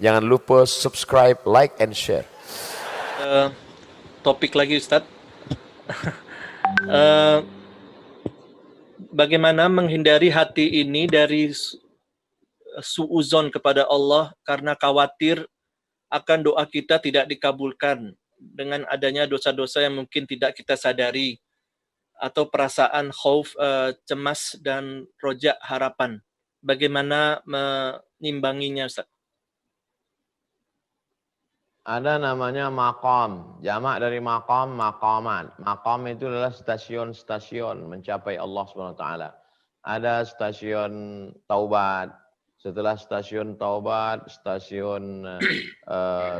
Jangan lupa subscribe, like, and share. Topik lagi Ustadz. Bagaimana menghindari hati ini dari suuzon kepada Allah karena khawatir akan doa kita tidak dikabulkan dengan adanya dosa-dosa yang mungkin tidak kita sadari, atau perasaan khauf, cemas dan roja, harapan. Bagaimana menimbanginya Ustaz? Ada namanya maqam, jamak dari maqam, maqaman. Maqam itu adalah stasiun-stasiun mencapai Allah SWT. Ada stasiun taubat, setelah stasiun taubat, stasiun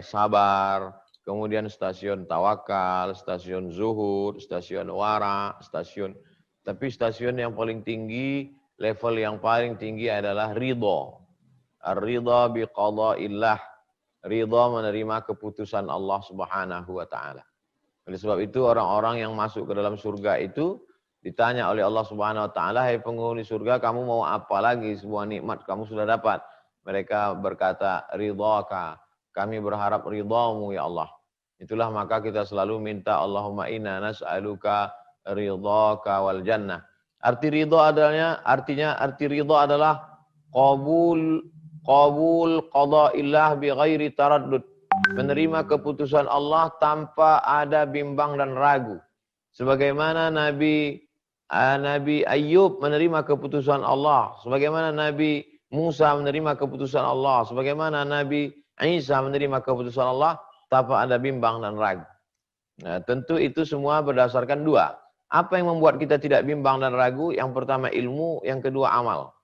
sabar, kemudian stasiun tawakal, stasiun zuhud, stasiun wara, tapi stasiun yang paling tinggi, level yang paling tinggi adalah ridha. Ar-ridha biqada'illah. Ridha menerima keputusan Allah Subhanahu wa taala. Oleh sebab itu orang-orang yang masuk ke dalam surga itu ditanya oleh Allah Subhanahu wa taala, "Hai penghuni surga, kamu mau apa lagi? Sebuah nikmat kamu sudah dapat." Mereka berkata, "Ridhaka." Kami berharap ridhamu ya Allah. Itulah maka kita selalu minta, Allahumma inna nas'aluka ridhaka wal jannah. Arti ridha adalah qabul qada'illah bi ghairi taraddud. Menerima keputusan Allah tanpa ada bimbang dan ragu. Sebagaimana Nabi Ayub menerima keputusan Allah, sebagaimana Nabi Musa menerima keputusan Allah, sebagaimana Nabi Isa menerima keputusan Allah tanpa ada bimbang dan ragu. Nah, tentu itu semua berdasarkan dua. Apa yang membuat kita tidak bimbang dan ragu? Yang pertama ilmu, yang kedua amal.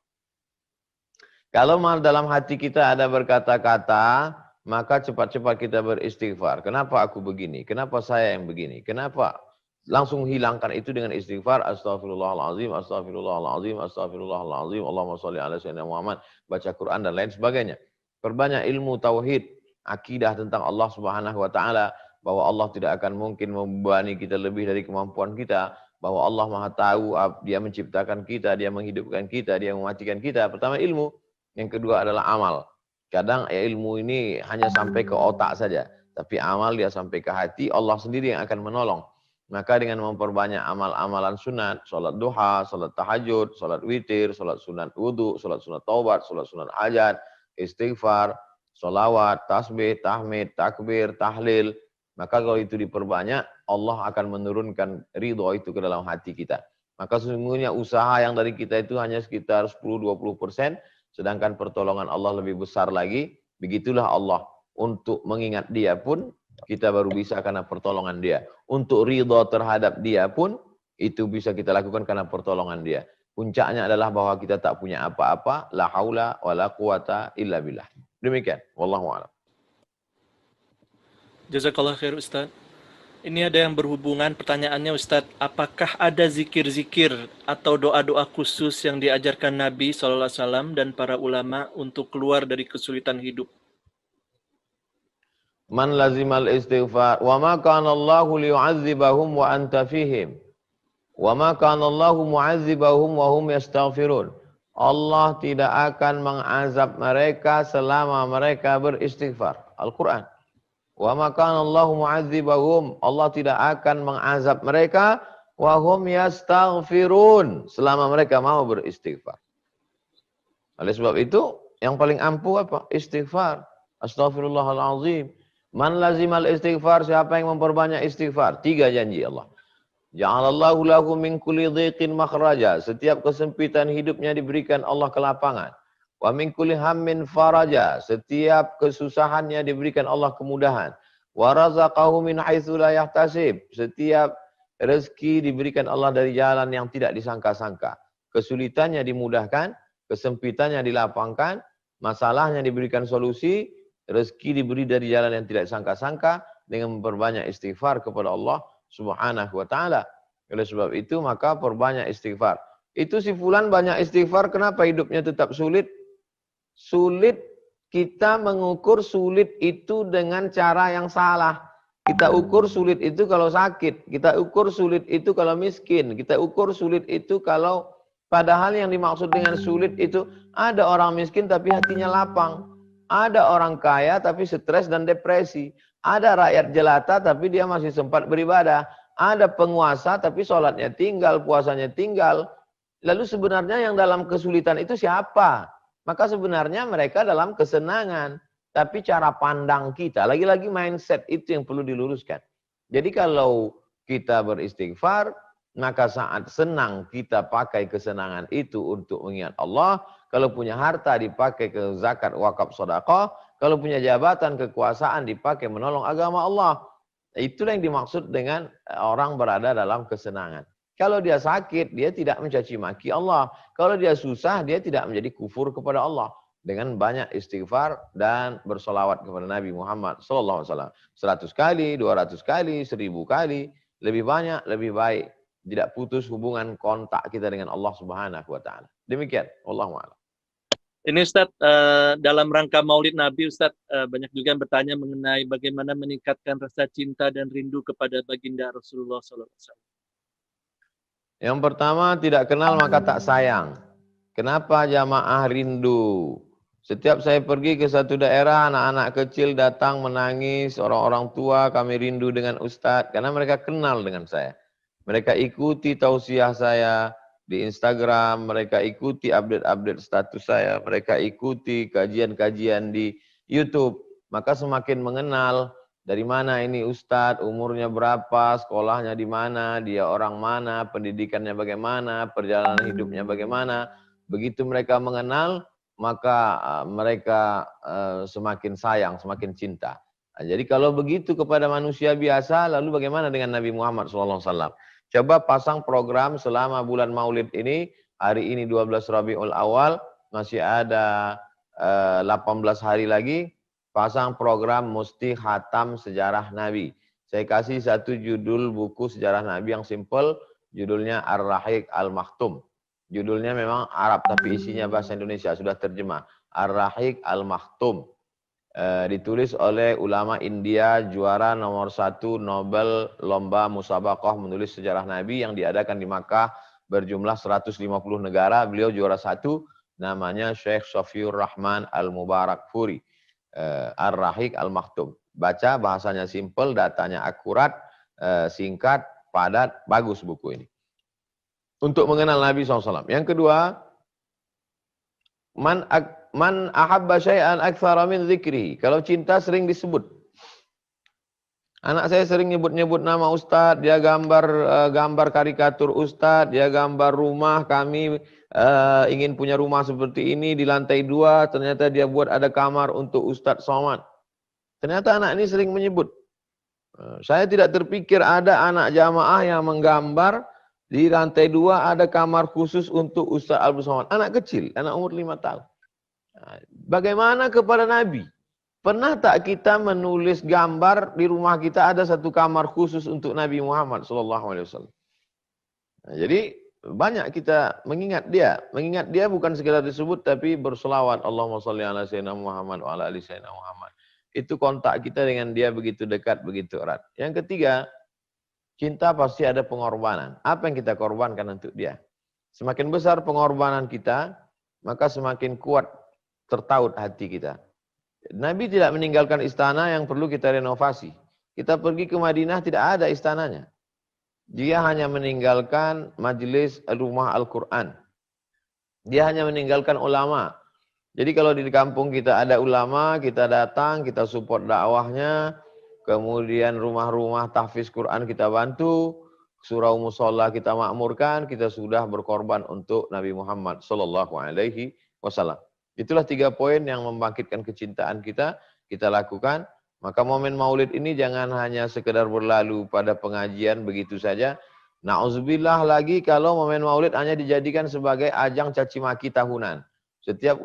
Kalau dalam hati kita ada berkata-kata, maka cepat-cepat kita beristighfar. Kenapa aku begini? Kenapa saya yang begini? Kenapa? Langsung hilangkan itu dengan istighfar. Astaghfirullahaladzim, astaghfirullahaladzim, astaghfirullahaladzim. Allahumma sholli ala sayyidina Muhammad. Baca Quran dan lain sebagainya. Perbanyak ilmu tauhid, akidah tentang Allah Subhanahu wa taala, bahwa Allah tidak akan mungkin membebani kita lebih dari kemampuan kita, bahwa Allah Maha tahu, Dia menciptakan kita, Dia menghidupkan kita, Dia mematikan kita. Pertama ilmu. Yang kedua adalah amal. Kadang ilmu ini hanya sampai ke otak saja. Tapi amal dia sampai ke hati, Allah sendiri yang akan menolong. Maka dengan memperbanyak amal-amalan sunat, sholat duha, sholat tahajud, sholat witir, sholat sunat wudu, sholat sunat taubat, sholat sunat hajat, istighfar, sholawat, tasbih, tahmid, takbir, tahlil. Maka kalau itu diperbanyak, Allah akan menurunkan ridho itu ke dalam hati kita. Maka sesungguhnya usaha yang dari kita itu hanya sekitar 10-20%, sedangkan pertolongan Allah lebih besar lagi. Begitulah Allah. Untuk mengingat Dia pun, kita baru bisa karena pertolongan Dia. Untuk ridha terhadap Dia pun, itu bisa kita lakukan karena pertolongan Dia. Puncaknya adalah bahwa kita tak punya apa-apa. La haula wa la quwata illa billah. Demikian. Wallahu a'lam. Jazakallah khair Ustaz. Ini ada yang berhubungan pertanyaannya Ustadz, apakah ada zikir-zikir atau doa-doa khusus yang diajarkan Nabi SAW dan para ulama untuk keluar dari kesulitan hidup? Man lazimal istighfar wa ma kana Allahu liyu'adzibahum wa anta fihim wa ma kana Allahu mu'adzibahum wa hum yastaghfirun. Allah tidak akan mengazab mereka selama mereka beristighfar. Al-Quran. Wa ma kana Allahu mu'adzibahum, Allah tidak akan mengazab mereka wa hum yastaghfirun, selama mereka mau beristighfar. Oleh sebab itu, yang paling ampuh apa? Istighfar. Astaghfirullahalazim. Man lazimal istighfar, siapa yang memperbanyak istighfar? 3 janji Allah. Ja'alallahu lahu min kulli dhiqin makhraja, setiap kesempitan hidupnya diberikan Allah kelapangan. Wa min kulli hammin faraja, setiap kesusahannya diberikan Allah kemudahan. Wa razaqahu min haitsu la yahtasib, setiap rezeki diberikan Allah dari jalan yang tidak disangka-sangka. Kesulitannya dimudahkan, kesempitannya dilapangkan, masalahnya diberikan solusi, rezeki diberi dari jalan yang tidak disangka-sangka dengan memperbanyak istighfar kepada Allah Subhanahu wa taala. Oleh sebab itu maka perbanyak istighfar. Itu si fulan banyak istighfar, kenapa hidupnya tetap sulit? Sulit, kita mengukur sulit itu dengan cara yang salah. Kita ukur sulit itu kalau sakit, kita ukur sulit itu kalau miskin, kita ukur sulit itu kalau padahal yang dimaksud dengan sulit itu ada orang miskin tapi hatinya lapang, Ada orang kaya tapi stres dan depresi. Ada rakyat jelata tapi dia masih sempat beribadah. Ada penguasa tapi sholatnya tinggal, puasanya tinggal. Lalu sebenarnya yang dalam kesulitan itu siapa? Maka sebenarnya mereka dalam kesenangan. Tapi cara pandang kita, lagi-lagi mindset itu yang perlu diluruskan. Jadi kalau kita beristighfar, maka saat senang kita pakai kesenangan itu untuk mengingat Allah. Kalau punya harta dipakai ke zakat, wakaf, sedekah. Kalau punya jabatan, kekuasaan dipakai menolong agama Allah. Itulah yang dimaksud dengan orang berada dalam kesenangan. Kalau dia sakit, dia tidak mencaci maki Allah. Kalau dia susah, dia tidak menjadi kufur kepada Allah. Dengan banyak istighfar dan bersolawat kepada Nabi Muhammad SAW. 100 kali, 200 kali, 1000 kali. Lebih banyak, lebih baik. Tidak putus hubungan kontak kita dengan Allah Subhanahu wa Ta'ala. Demikian. Wallahu a'lam. Ini Ustadz, dalam rangka Maulid Nabi, Ustadz, banyak juga yang bertanya mengenai bagaimana meningkatkan rasa cinta dan rindu kepada baginda Rasulullah SAW. Yang pertama, tidak kenal maka tak sayang. Kenapa jamaah rindu? Setiap saya pergi ke satu daerah, anak-anak kecil datang menangis, orang-orang tua kami rindu dengan Ustadz, karena mereka kenal dengan saya. Mereka ikuti tausiah saya di Instagram, mereka ikuti update-update status saya, mereka ikuti kajian-kajian di YouTube. Maka semakin mengenal dari mana ini Ustadz, umurnya berapa, sekolahnya di mana, dia orang mana, pendidikannya bagaimana, perjalanan hidupnya bagaimana. Begitu mereka mengenal, maka mereka semakin sayang, semakin cinta. Jadi kalau begitu kepada manusia biasa, lalu bagaimana dengan Nabi Muhammad SAW? Coba pasang program selama bulan Maulid ini, hari ini 12 Rabiul Awal, masih ada 18 hari lagi, pasang program Musti Khatam Sejarah Nabi. Saya kasih satu judul buku sejarah Nabi yang simple, judulnya Ar-Rahiq Al-Maktum. Judulnya memang Arab, tapi isinya bahasa Indonesia, sudah terjemah. Ar-Rahiq Al-Maktum. Ditulis oleh ulama India, juara nomor 1 Nobel Lomba Musabaqah menulis sejarah Nabi yang diadakan di Makkah, berjumlah 150 negara. Beliau juara 1, namanya Syekh Sofiur Rahman Al-Mubarak Furi. Ar-Rahiq Al-Maktum. Baca, bahasanya simple, datanya akurat, singkat, padat, bagus buku ini. Untuk mengenal Nabi SAW. Yang kedua, man ahabba syai'an aktsara min dzikri. Kalau cinta sering disebut. Anak saya sering nyebut-nyebut nama Ustadz, dia gambar karikatur Ustadz, dia gambar rumah kami, ingin punya rumah seperti ini di lantai 2, ternyata dia buat ada kamar untuk Ustadz Somad. Ternyata anak ini sering menyebut. Saya tidak terpikir ada anak jamaah yang menggambar di lantai 2 ada kamar khusus untuk Ustadz Abdul Somad. Anak kecil, anak umur 5 tahun. Bagaimana kepada Nabi? Pernah tak kita menulis gambar di rumah kita ada satu kamar khusus untuk Nabi Muhammad SAW? Jadi banyak kita mengingat dia. Mengingat dia bukan sekedar disebut tapi berselawat. Allahumma sholli ala sayyidina Muhammad wa ala ali sayyidina Muhammad. Itu kontak kita dengan dia begitu dekat, begitu erat. Yang ketiga, cinta pasti ada pengorbanan. Apa yang kita korbankan untuk dia? Semakin besar pengorbanan kita, maka semakin kuat tertaut hati kita. Nabi tidak meninggalkan istana yang perlu kita renovasi. Kita pergi ke Madinah tidak ada istananya. Dia hanya meninggalkan majelis rumah Al-Quran. Dia hanya meninggalkan ulama. Jadi kalau di kampung kita ada ulama, kita datang, kita support dakwahnya. Kemudian rumah-rumah tahfiz Quran kita bantu, surau musola kita makmurkan, kita sudah berkorban untuk Nabi Muhammad SAW. Itulah 3 poin yang membangkitkan kecintaan kita lakukan. Maka momen Maulid ini jangan hanya sekedar berlalu pada pengajian begitu saja. Na'udzubillah lagi kalau momen Maulid hanya dijadikan sebagai ajang caci maki tahunan. Setiap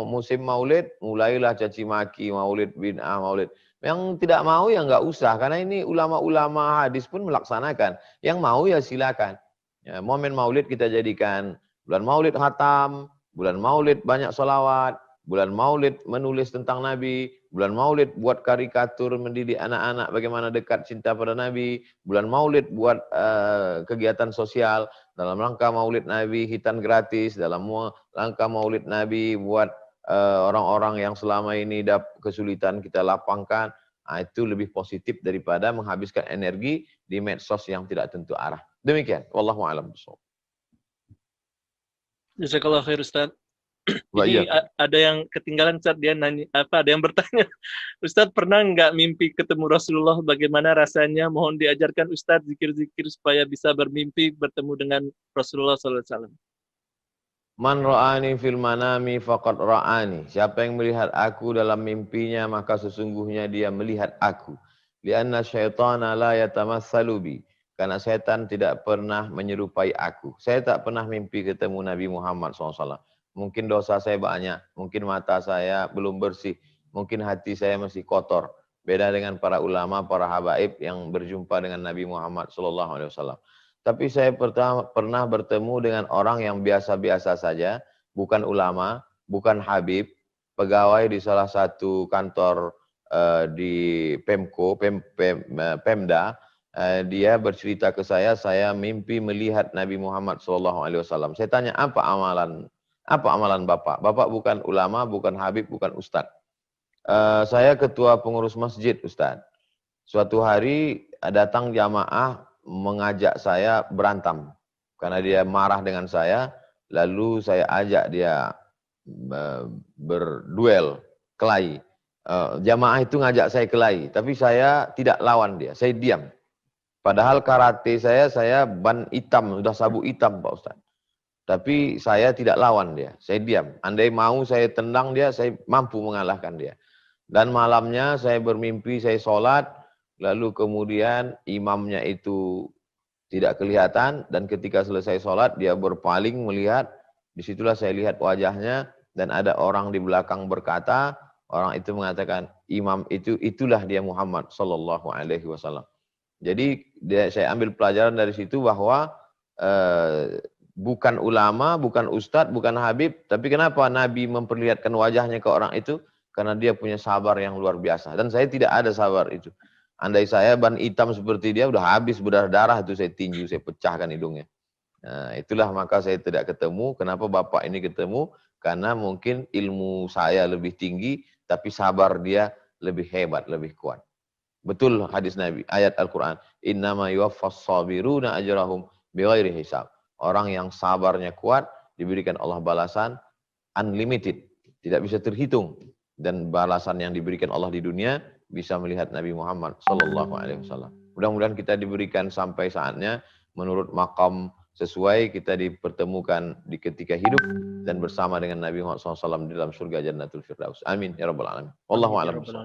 musim Maulid, mulailah caci maki, Maulid bid'ah, Maulid. Yang tidak mau ya nggak usah, karena ini ulama-ulama hadis pun melaksanakan. Yang mau ya silakan. Ya, momen Maulid kita jadikan bulan Maulid khatam, bulan Maulid banyak salawat, bulan Maulid menulis tentang Nabi, bulan Maulid buat karikatur mendidik anak-anak bagaimana dekat cinta pada Nabi, bulan Maulid buat kegiatan sosial, dalam rangka Maulid Nabi hitan gratis, dalam rangka Maulid Nabi buat orang-orang yang selama ini kesulitan kita lapangkan. Nah, itu lebih positif daripada menghabiskan energi di medsos yang tidak tentu arah. Demikian. Wallahu a'lam bishawab. Jazakallah khair Ustaz. Wa Ini iyyakum. ada yang ketinggalan Ustaz, dia nanya ada yang bertanya. Ustaz pernah nggak mimpi ketemu Rasulullah, bagaimana rasanya? Mohon diajarkan Ustaz zikir-zikir supaya bisa bermimpi bertemu dengan Rasulullah SAW. Man ra'ani fil manami faqad ra'ani. Siapa yang melihat aku dalam mimpinya, maka sesungguhnya dia melihat aku. Lianna syaitana la yatamassalu bi. Karena setan tidak pernah menyerupai aku. Saya tak pernah mimpi ketemu Nabi Muhammad SAW. Mungkin dosa saya banyak, mungkin mata saya belum bersih, mungkin hati saya masih kotor. Beda dengan para ulama, para habaib yang berjumpa dengan Nabi Muhammad SAW. Tapi saya pernah bertemu dengan orang yang biasa-biasa saja, bukan ulama, bukan habib, pegawai di salah satu kantor di Pemda. Dia bercerita ke saya mimpi melihat Nabi Muhammad SAW. Saya tanya, apa amalan Bapak? Bapak bukan ulama, bukan habib, bukan ustadz. Saya ketua pengurus masjid, Ustadz. Suatu hari datang jamaah mengajak saya berantem karena dia marah dengan saya, lalu saya ajak dia berduel, kelahi. Jamaah itu ngajak saya kelahi, tapi saya tidak lawan dia, saya diam. Padahal karate saya ban hitam, sudah sabuk hitam Pak Ustaz. Tapi saya tidak lawan dia, saya diam. Andai mau saya tendang dia, saya mampu mengalahkan dia. Dan malamnya saya bermimpi, saya sholat, lalu kemudian imamnya itu tidak kelihatan, dan ketika selesai sholat dia berpaling melihat, disitulah saya lihat wajahnya, dan ada orang di belakang berkata, orang itu mengatakan, imam itulah dia Muhammad Sallallahu Alaihi Wasallam. Jadi saya ambil pelajaran dari situ bahwa bukan ulama, bukan ustadz, bukan habib, tapi kenapa Nabi memperlihatkan wajahnya ke orang itu? Karena dia punya sabar yang luar biasa. Dan saya tidak ada sabar itu. Andai saya ban hitam seperti dia, udah habis berdarah-darah itu saya tinju, saya pecahkan hidungnya. Nah, itulah maka saya tidak ketemu. Kenapa Bapak ini ketemu? Karena mungkin ilmu saya lebih tinggi, tapi sabar dia lebih hebat, lebih kuat. Betul hadis Nabi, ayat Al-Quran. Innama yuwaffas sabiruna ajrahum bighairi hisab. Orang yang sabarnya kuat, diberikan Allah balasan unlimited. Tidak bisa terhitung. Dan balasan yang diberikan Allah di dunia, bisa melihat Nabi Muhammad Sallallahu Alaihi Wasallam. Mudah-mudahan kita diberikan sampai saatnya, menurut makam sesuai, kita dipertemukan di ketika hidup, dan bersama dengan Nabi Muhammad SAW di dalam surga Jannatul Firdaus. Amin. Ya Rabbal Alamin. Wallahu a'lam bishawab.